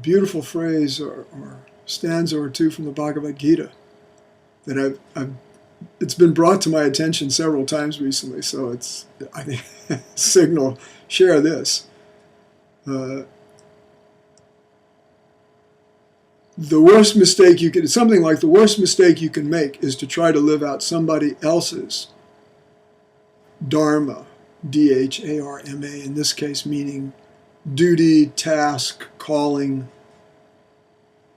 beautiful phrase or stanza or two from the Bhagavad Gita that it's been brought to my attention several times recently, so it's, I think, signal, share this. The worst mistake you can, something like the worst mistake you can make is to try to live out somebody else's dharma, D-H-A-R-M-A, in this case meaning duty, task, calling,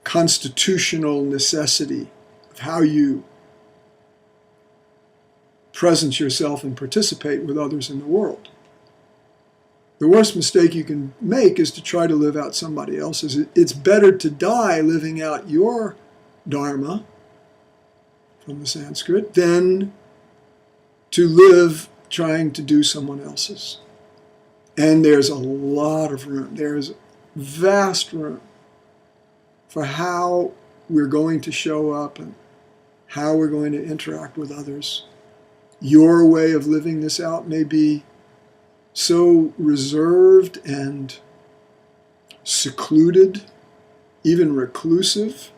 constitutional necessity of how you presence yourself and participate with others in the world. The worst mistake you can make is to try to live out somebody else's. It's better to die living out your dharma, from the Sanskrit, than to live trying to do someone else's. And there's a lot of room. There's vast room for how we're going to show up and how we're going to interact with others. Your way of living this out may be so reserved and secluded, even reclusive,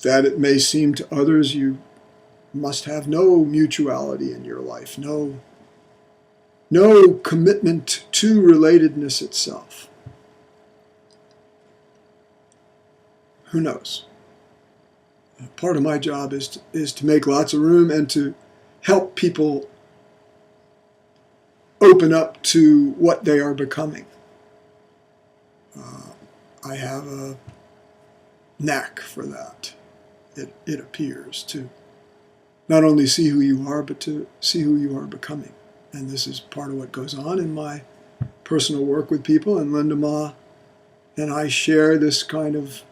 that it may seem to others you must have no mutuality in your life, no commitment to relatedness itself. Who knows? Part of my job is to make lots of room and to help people open up to what they are becoming. I have a knack for that, it appears, to not only see who you are, but to see who you are becoming. And this is part of what goes on in my personal work with people, and Linda Ma and I share this kind of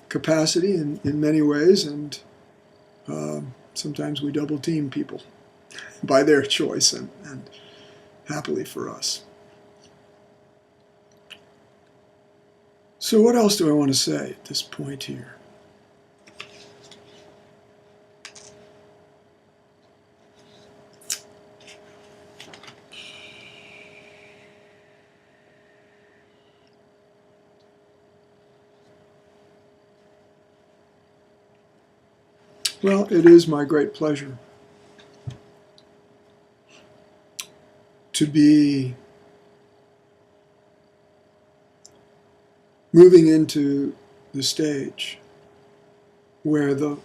capacity in many ways, and sometimes we double team people by their choice and happily for us. So what else do I want to say at this point here? Well, it is my great pleasure to be moving into the stage where the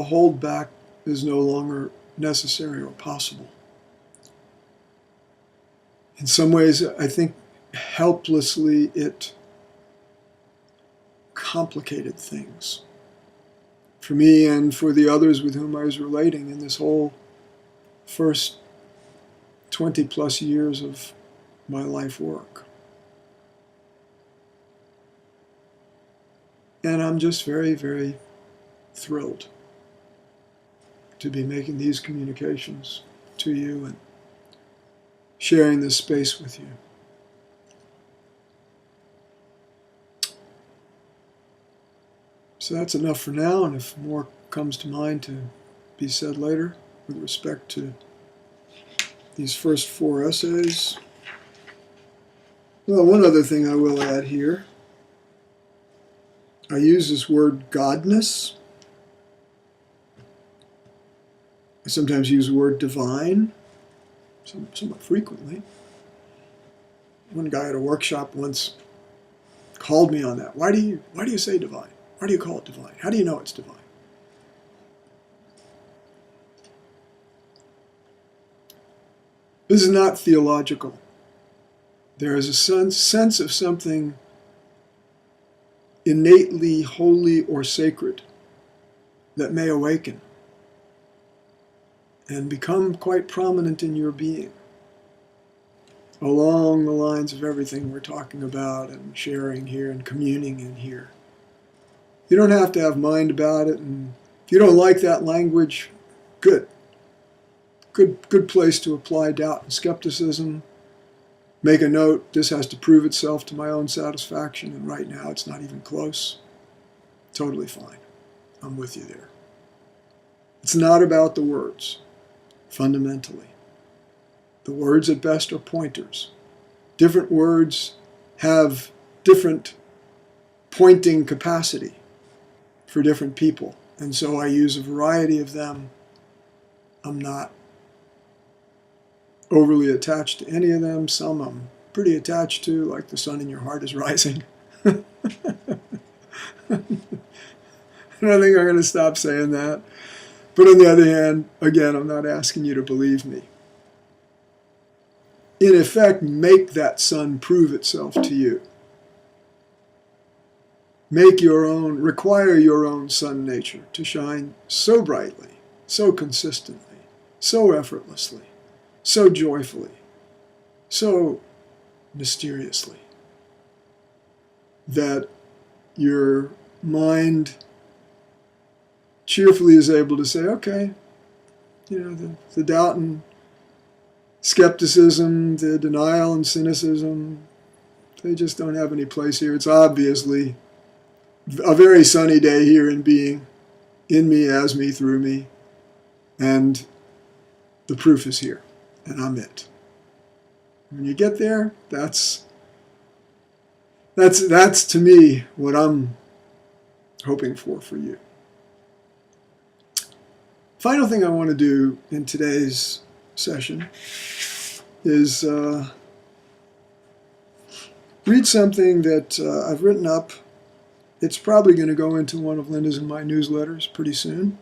hold back is no longer necessary or possible. In some ways, I think helplessly it complicated things for me and for the others with whom I was relating in this whole first 20 plus years of my life work. And I'm just very, very thrilled to be making these communications to you and sharing this space with you. So that's enough for now, and if more comes to mind to be said later with respect to these first 4 essays. Well, one other thing I will add here. I use this word godness. I sometimes use the word divine, somewhat frequently. One guy at a workshop once called me on that. Why do you say divine? Why do you call it divine? How do you know it's divine? This is not theological. There is a sense of something innately holy or sacred that may awaken and become quite prominent in your being along the lines of everything we're talking about and sharing here and communing in here. You don't have to have mind about it, and if you don't like that language, good place to apply doubt and skepticism. Make a note, this has to prove itself to my own satisfaction, and right now it's not even close. Totally fine. I'm with you there. It's not about the words, fundamentally. The words at best are pointers. Different words have different pointing capacity for different people. And so I use a variety of them. I'm not overly attached to any of them. Some I'm pretty attached to, like the sun in your heart is rising. And I think I'm going to stop saying that. But on the other hand, again, I'm not asking you to believe me. In effect, make that sun prove itself to you. Make your own, require your own sun nature to shine so brightly, so consistently, so effortlessly, so joyfully, so mysteriously, that your mind cheerfully is able to say, okay, the doubt and skepticism, the denial and cynicism, they just don't have any place here. It's obviously a very sunny day here in being, in me, as me, through me, and the proof is here, and I'm it. When you get there, that's to me what I'm hoping for you. Final thing I want to do in today's session is read something that I've written up. It's probably going to go into one of Linda's and my newsletters pretty soon.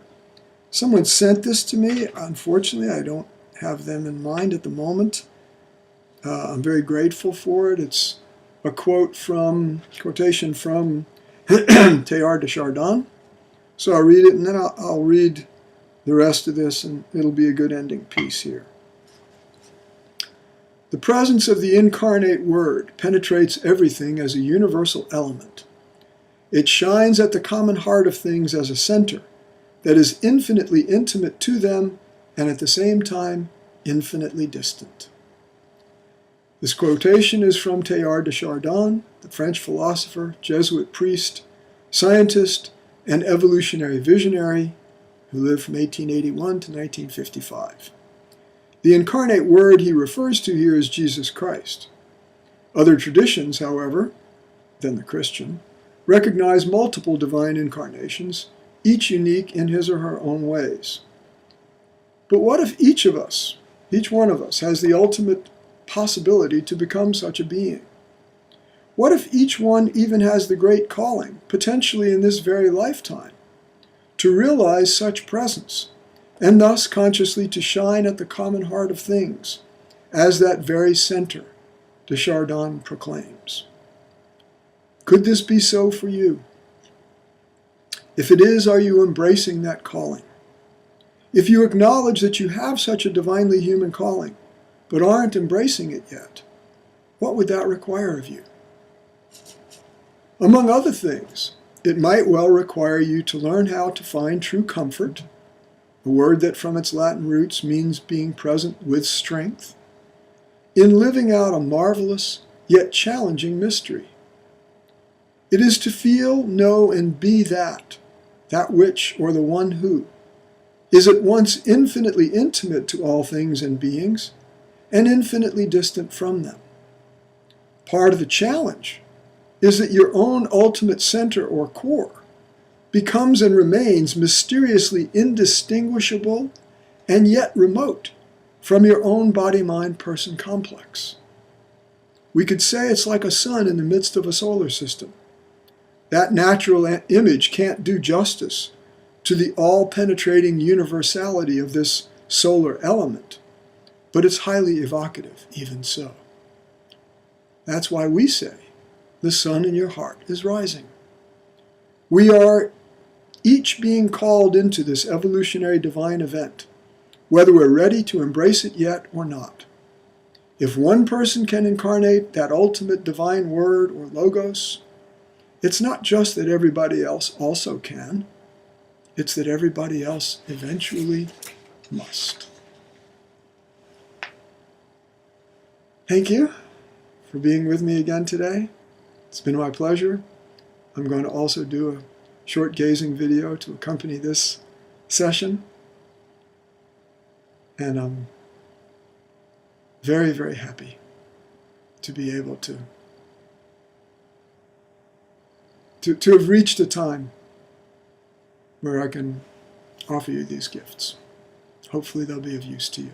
Someone sent this to me. Unfortunately, I don't have them in mind at the moment. I'm very grateful for it. It's a quotation from Teilhard de Chardin. So I'll read it, and then I'll read the rest of this, and it'll be a good ending piece here. The presence of the incarnate Word penetrates everything as a universal element. It shines at the common heart of things as a center that is infinitely intimate to them and at the same time infinitely distant. This quotation is from Teilhard de Chardin, the French philosopher, Jesuit priest, scientist, and evolutionary visionary who lived from 1881 to 1955. The incarnate Word he refers to here is Jesus Christ. Other traditions, however, than the Christian, recognize multiple divine incarnations, each unique in his or her own ways. But what if each one of us, has the ultimate possibility to become such a being? What if each one even has the great calling, potentially in this very lifetime, to realize such presence, and thus consciously to shine at the common heart of things, as that very center de Chardin proclaims? Could this be so for you? If it is, are you embracing that calling? If you acknowledge that you have such a divinely human calling, but aren't embracing it yet, what would that require of you? Among other things, it might well require you to learn how to find true comfort, a word that from its Latin roots means being present with strength, in living out a marvelous yet challenging mystery. It is to feel, know, and be that which, or the one who, is at once infinitely intimate to all things and beings, and infinitely distant from them. Part of the challenge is that your own ultimate center or core becomes and remains mysteriously indistinguishable and yet remote from your own body-mind-person complex. We could say it's like a sun in the midst of a solar system. That natural image can't do justice to the all-penetrating universality of this solar element, but it's highly evocative, even so. That's why we say the sun in your heart is rising. We are each being called into this evolutionary divine event, whether we're ready to embrace it yet or not. If one person can incarnate that ultimate divine word or logos, it's not just that everybody else also can, it's that everybody else eventually must. Thank you for being with me again today. It's been my pleasure. I'm going to also do a short gazing video to accompany this session. And I'm very, very happy to be able to to have reached a time where I can offer you these gifts. Hopefully they'll be of use to you.